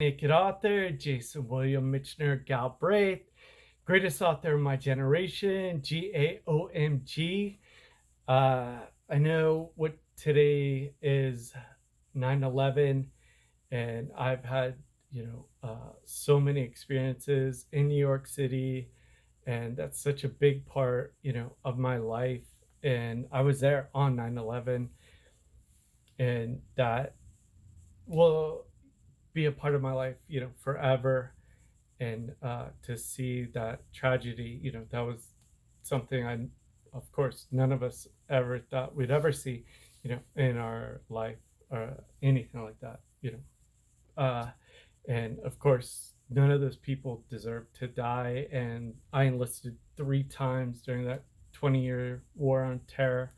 Naked author, Jason William Mitchiner Galbraith, greatest author of my generation, GAOMG. I know what today is 9/11, and I've had, so many experiences in New York City, and that's such a big part, of my life. And I was there on 9/11, and that will be a part of my life, forever. And to see that tragedy, that was something of course, none of us ever thought we'd ever see, in our life or anything like that, and of course, none of those people deserve to die. And I enlisted 3 times during that 20-year war on terror,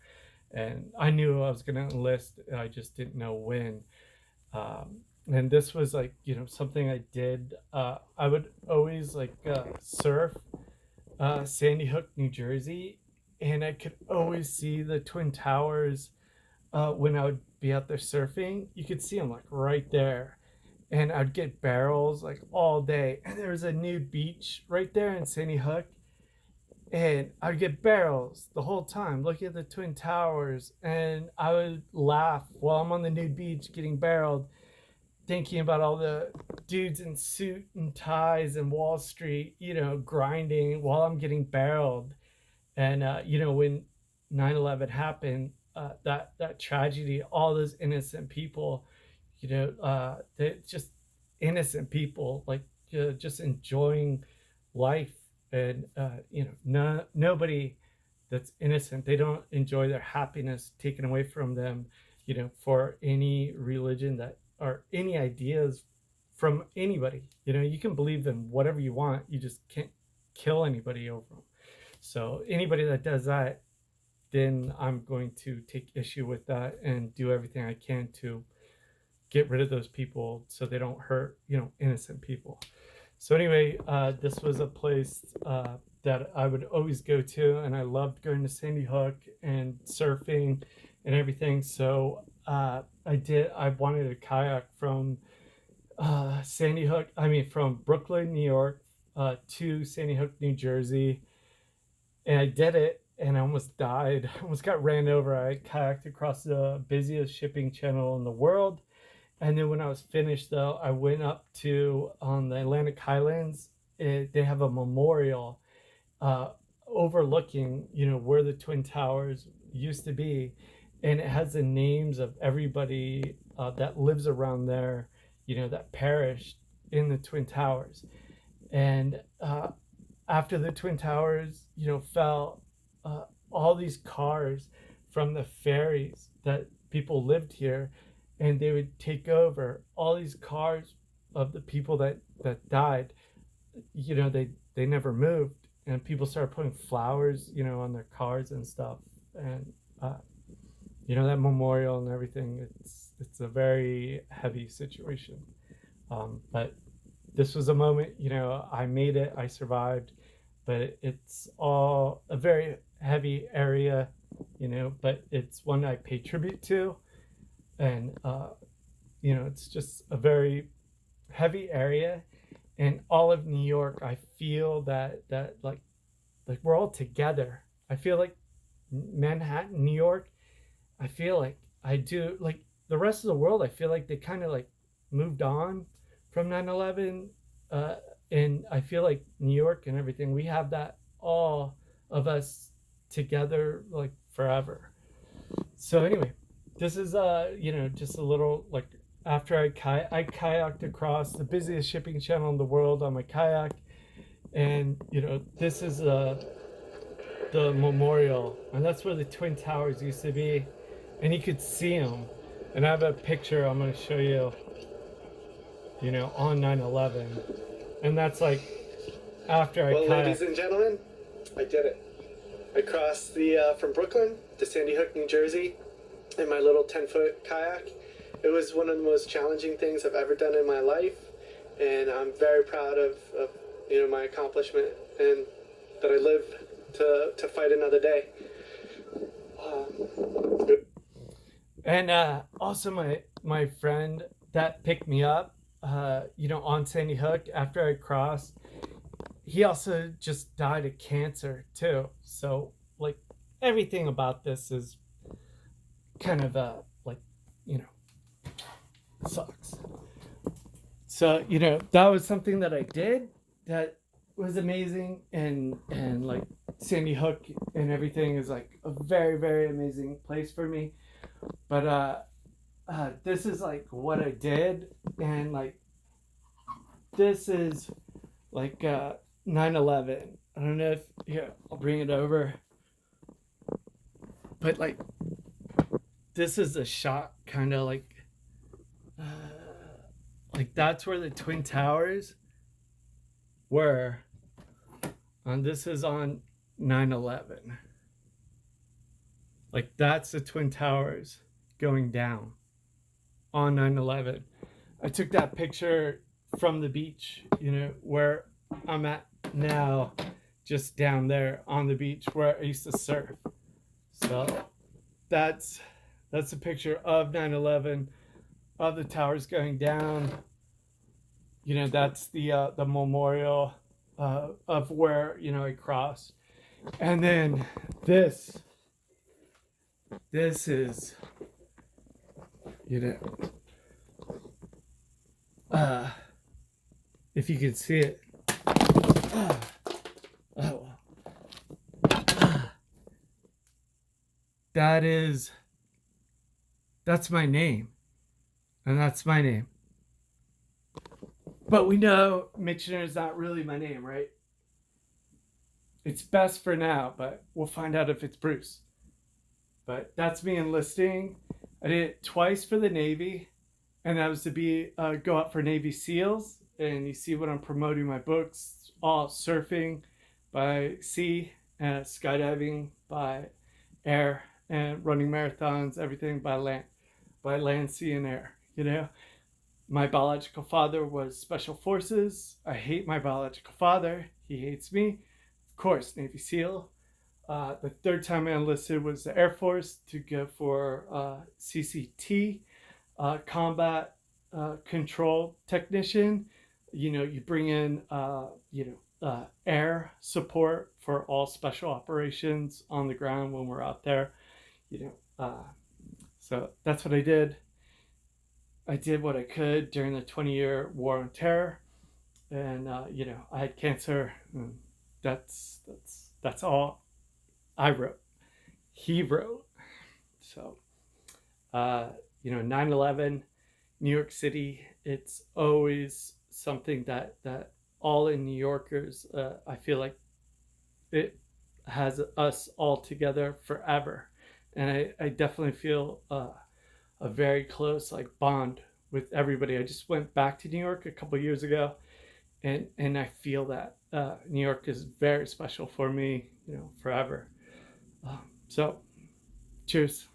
and I knew I was going to enlist. I just didn't know when. And this was like, something I did. I would always like surf Sandy Hook, New Jersey, and I could always see the Twin Towers when I would be out there surfing. You could see them like right there, and I'd get barrels like all day. And there was a nude beach right there in Sandy Hook, and I'd get barrels the whole time looking at the Twin Towers, and I would laugh while I'm on the nude beach getting barreled, thinking about all the dudes in suit and ties and Wall Street, grinding while I'm getting barreled. And when 9/11 happened, that tragedy, all those innocent people, they just innocent people, like just enjoying life. And nobody that's innocent, they don't enjoy their happiness taken away from them, for any religion that or any ideas from anybody. You can believe in whatever you want, you just can't kill anybody over them. So anybody that does that, then I'm going to take issue with that and do everything I can to get rid of those people so they don't hurt, innocent people. So anyway, this was a place that I would always go to, and I loved going to Sandy Hook and surfing and everything. So I wanted a kayak from Sandy Hook, from Brooklyn, New York, to Sandy Hook, New Jersey. And I did it, and I almost died. I almost got ran over. I kayaked across the busiest shipping channel in the world. And then when I was finished, though, I went up to on the Atlantic Highlands. They have a memorial overlooking, where the Twin Towers used to be, and it has the names of everybody that lives around there, that perished in the Twin Towers. And after the Twin Towers, fell, all these cars from the ferries that people lived here, and they would take over all these cars of the people that died. They never moved, and people started putting flowers, on their cars and stuff. And that memorial and everything, it's a very heavy situation. But this was a moment, I made it, I survived, but it's all a very heavy area, but it's one I pay tribute to. And it's just a very heavy area. And all of New York, I feel that like we're all together. I feel like Manhattan, New York, I feel like I do, like the rest of the world, I feel like they kind of like moved on from 9/11. And I feel like New York and everything, we have that, all of us together, like forever. So anyway, this is just a little, like, after I kayaked across the busiest shipping channel in the world on my kayak. And this is the memorial, and that's where the Twin Towers used to be, and you could see them. And I have a picture I'm going to show you, on 9/11. And that's like after I Well, kayaked. ladies and gentlemen, I did it. I crossed the from Brooklyn to Sandy Hook, New Jersey, in my little 10-foot kayak. It was one of the most challenging things I've ever done in my life, and I'm very proud of my accomplishment, and that I live to fight another day. And also my friend that picked me up, on Sandy Hook after I crossed. He also just died of cancer too. So like everything about this is kind of you know, sucks. So that was something that I did that was amazing, and like Sandy Hook and everything is like a very very amazing place for me. But this is like what I did, and like this is like 9/11. I don't know if here I'll bring it over, but like this is a shot kind of uh, like that's where the Twin Towers were. And this is on 9/11. Like that's the Twin Towers going down on 9/11. I took that picture from the beach, where I'm at now, just down there on the beach where I used to surf. So that's a picture of 9/11, of the towers going down. That's the memorial of where I crossed. And then this is if you can see it. Oh, that's my name, and that's my name. But we know Mitchiner is not really my name, right? It's best for now, but we'll find out if it's Bruce. But that's me enlisting. I did it twice for the Navy, and that was to be go out for Navy SEALs. And you see when I'm promoting my books, all surfing by sea, and skydiving by air, and running marathons, everything by land, sea, and air. My biological father was Special Forces. I hate my biological father. He hates me. Of course, Navy SEAL. The third time I enlisted was the Air Force to go for CCT, combat control technician. You bring in air support for all special operations on the ground when we're out there. So that's what I did. I did what I could during the 20-year war on terror, and I had cancer. And that's all I wrote. He wrote. So 9/11, New York City. It's always something that all in New Yorkers. I feel like it has us all together forever, and I definitely feel a very close bond with everybody. I just went back to New York a couple years ago, and I feel that New York is very special for me, forever. So, cheers.